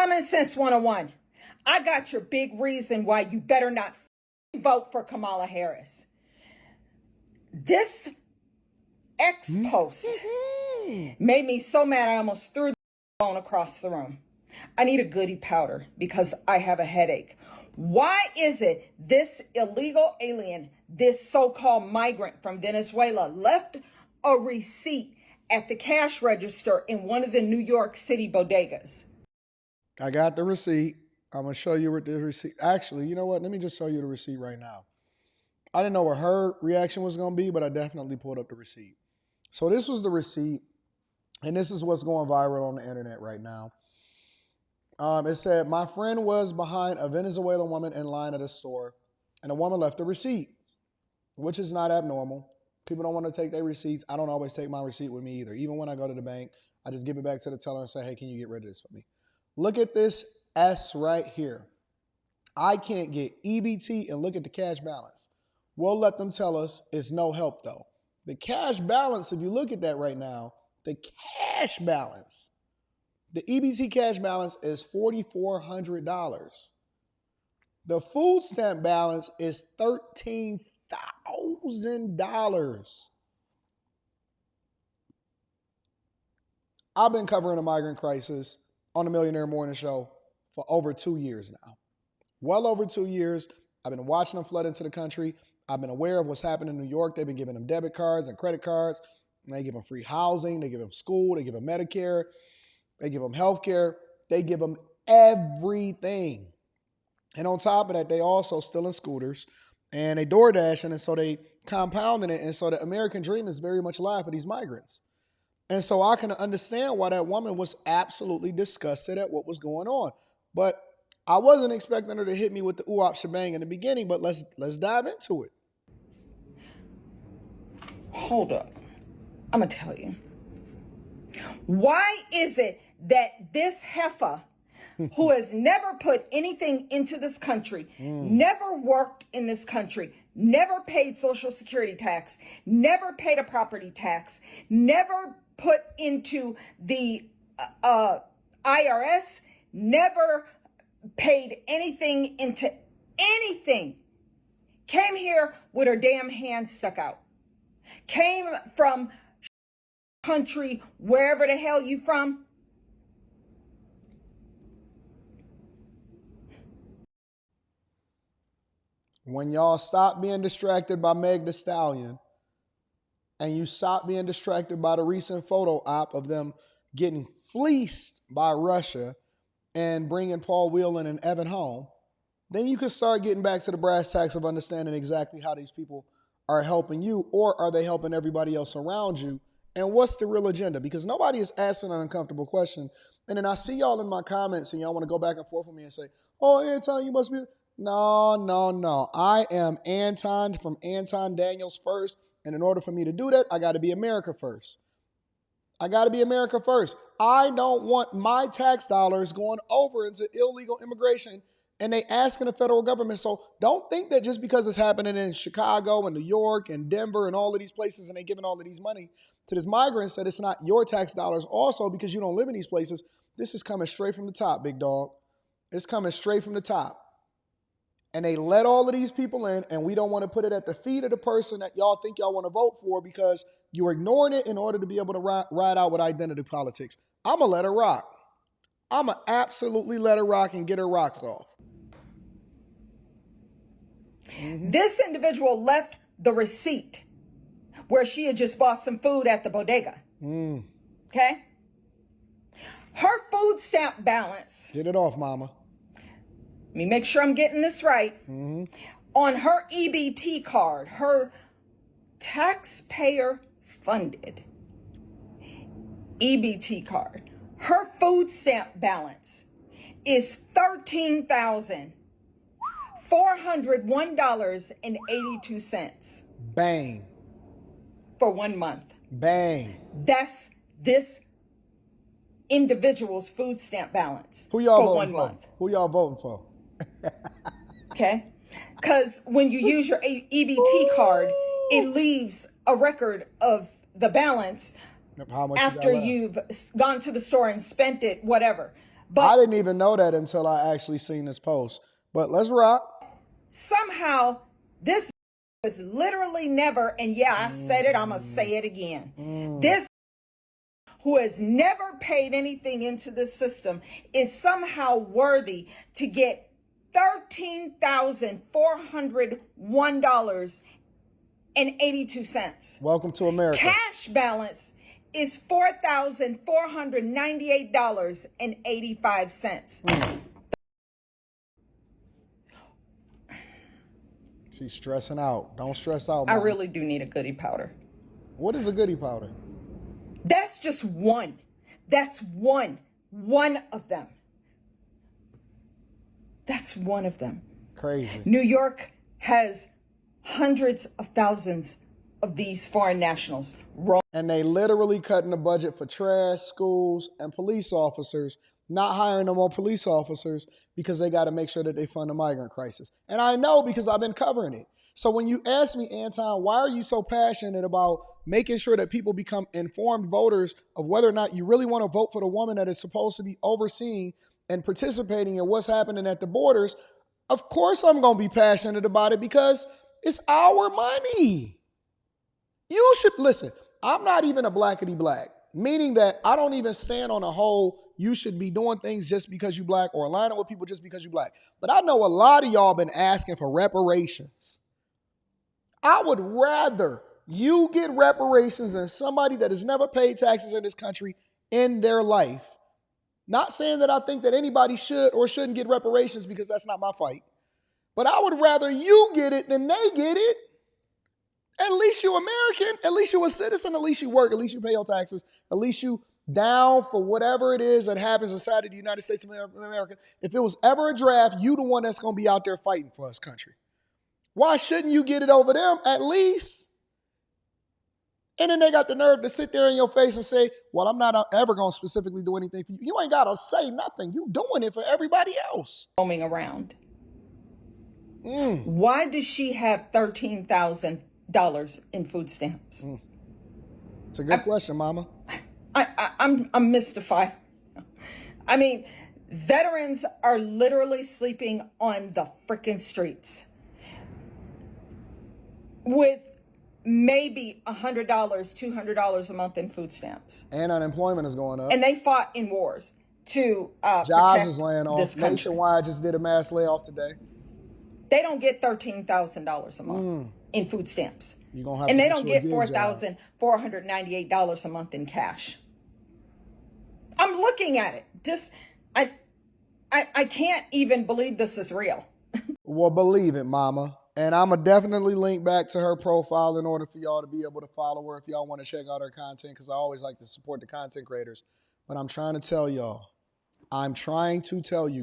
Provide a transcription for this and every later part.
Common Sense 101. I got your big reason why you better not vote for Kamala Harris. This X post made me so mad I almost threw the phone across the room. I need a goody powder because I have a headache. Why is it this illegal alien, this so-called migrant from Venezuela, left a receipt at the cash register in one of the New York City bodegas? I got the receipt. I'm going to show you what the receipt. Actually, you know what? Let me just show you the receipt right now. I didn't know what her reaction was going to be, but I definitely pulled up the receipt. So this was the receipt, and this is what's going viral on the internet right now. It said, my friend was behind a Venezuelan woman in line at a store, and the woman left a receipt, which is not abnormal. People don't want to take their receipts. I don't always take my receipt with me either. Even when I go to the bank, I just give it back to the teller and say, hey, can you get rid of this for me? Look at this S right here. I can't get EBT and look at the cash balance. We'll let them tell us it's no help though. The cash balance, if you look at that right now, the cash balance, the EBT cash balance is $4,400. The food stamp balance is $13,000. I've been covering the migrant crisis on the Millionaire Morning Show for over 2 years now. Well over 2 years. I've been watching them flood into the country. I've been aware of what's happening in New York. They've been giving them debit cards and credit cards. And they give them free housing. They give them school. They give them Medicare. They give them health care. They give them everything. And on top of that, they also stealing scooters and they door dashing. And so they compounding it. And so the American dream is very much alive for these migrants. And so I can understand why that woman was absolutely disgusted at what was going on. But I wasn't expecting her to hit me with the ooh-op shebang in the beginning, but let's dive into it. Hold up. I'm going to tell you. Why is it that this heifer who has never put anything into this country, never worked in this country, never paid Social Security tax, never paid a property tax, never put into the IRS, never paid anything into anything, came here with her damn hand stuck out, came from country, wherever the hell you from, when y'all stop being distracted by Meg Thee Stallion and you stop being distracted by the recent photo op of them getting fleeced by Russia and bringing Paul Whelan and Evan home, then you can start getting back to the brass tacks of understanding exactly how these people are helping you, or are they helping everybody else around you, and what's the real agenda? Because nobody is asking an uncomfortable question. And then I see y'all in my comments and y'all want to go back and forth with me and say, oh, Anton, you must be... No. I am Anton from Anton Daniels first. And in order for me to do that, I got to be America first. I got to be America first. I don't want my tax dollars going over into illegal immigration and they asking the federal government. So don't think that just because it's happening in Chicago and New York and Denver and all of these places and they giving all of these money to these migrants that it's not your tax dollars also because you don't live in these places. This is coming straight from the top, big dog. It's coming straight from the top. And they let all of these people in, and we don't want to put it at the feet of the person that y'all think y'all want to vote for because you're ignoring it in order to be able to ride out with identity politics. I'm going to let her rock. I'm going to absolutely let her rock and get her rocks off. This individual left the receipt where she had just bought some food at the bodega. Okay? Her food stamp balance. Get it off, mama. Let me make sure I'm getting this right. On her EBT card, her taxpayer funded EBT card, her food stamp balance is $13,401.82. Bang. For 1 month. Bang. That's this individual's food stamp balance. Who y'all for voting 1 for? month. Who y'all voting for? Okay? Because when you use your EBT card, it leaves a record of the balance How much after you've gone to the store and spent it, whatever. But I didn't even know that until I actually seen this post. But let's rock. somehow this was literally never, and yeah, I said it, I'm going to say it again. This who has never paid anything into the system is somehow worthy to get $13,401.82. Welcome to America. Cash balance is $4,498.85. She's stressing out. Don't stress out, Mama. I really do need a goodie powder. What is a goodie powder? That's just one. That's one of them. That's one of them. Crazy. New York has hundreds of thousands of these foreign nationals. And they literally cutting the budget for trash, schools, and police officers, not hiring no more police officers because they got to make sure that they fund the migrant crisis. And I know because I've been covering it. So when you ask me, Anton, why are you so passionate about making sure that people become informed voters of whether or not you really want to vote for the woman that is supposed to be overseeing and participating in what's happening at the borders? Of course I'm going to be passionate about it because it's our money. You should, listen, I'm not even a blackity black, meaning that I don't even stand on a whole you should be doing things just because you black or aligning with people just because you black. But I know a lot of y'all been asking for reparations. I would rather you get reparations than somebody that has never paid taxes in this country in their life. Not saying that I think that anybody should or shouldn't get reparations because that's not my fight. But I would rather you get it than they get it. At least you're American. At least you're a citizen. At least you work. At least you pay your taxes. At least you down for whatever it is that happens inside of the United States of America. If it was ever a draft, you the one that's going to be out there fighting for us country. Why shouldn't you get it over them at least? And then they got the nerve to sit there in your face and say, well, I'm not ever going to specifically do anything for you. You ain't got to say nothing. You doing it for everybody else. Roaming around. Why does she have $13,000 in food stamps? It's a good question, Mama. I'm mystified. I mean, veterans are literally sleeping on the freaking streets with maybe $100, $200 a month in food stamps. And unemployment is going up. And they fought in wars to Jobs protect is laying off. this country. Nationwide just did a mass layoff today. They don't get $13,000 a month in food stamps. You're gonna have and to they get don't you a get gig job. $4,498 a month in cash. I'm looking at it. Just I can't even believe this is real. Well, believe it, Mama. And I'm going to definitely link back to her profile in order for y'all to be able to follow her if y'all want to check out her content, because I always like to support the content creators. But I'm trying to tell you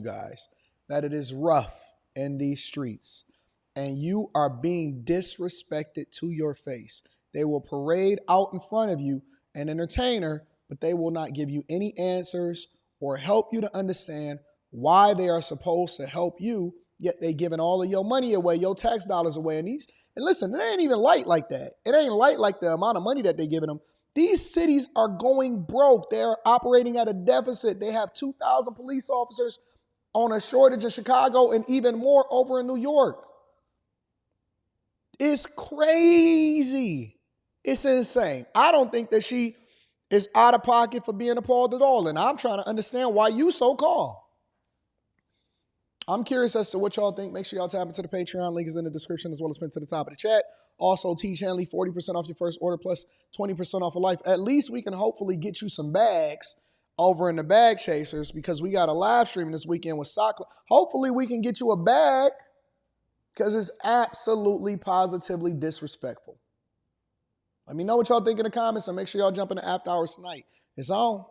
guys that it is rough in these streets. And you are being disrespected to your face. They will parade out in front of you and entertain her, but they will not give you any answers or help you to understand why they are supposed to help you, yet they giving all of your money away, your tax dollars away. And listen, it ain't even light like that. It ain't light like the amount of money that they giving them. These cities are going broke. They're operating at a deficit. They have 2,000 police officers on a shortage in Chicago and even more over in New York. It's crazy. It's insane. I don't think that she is out of pocket for being appalled at all. And I'm trying to understand why you so calm. I'm curious as to what y'all think. Make sure y'all tap into the Patreon. Link is in the description as well as pinned to the top of the chat. Also, Teach Hanley, 40% off your first order plus 20% off of life. At least we can hopefully get you some bags over in the Bag Chasers because we got a live stream this weekend with Sock. Hopefully we can get you a bag because it's absolutely, positively disrespectful. Let me know what y'all think in the comments and make sure y'all jump in the after hours tonight. It's on.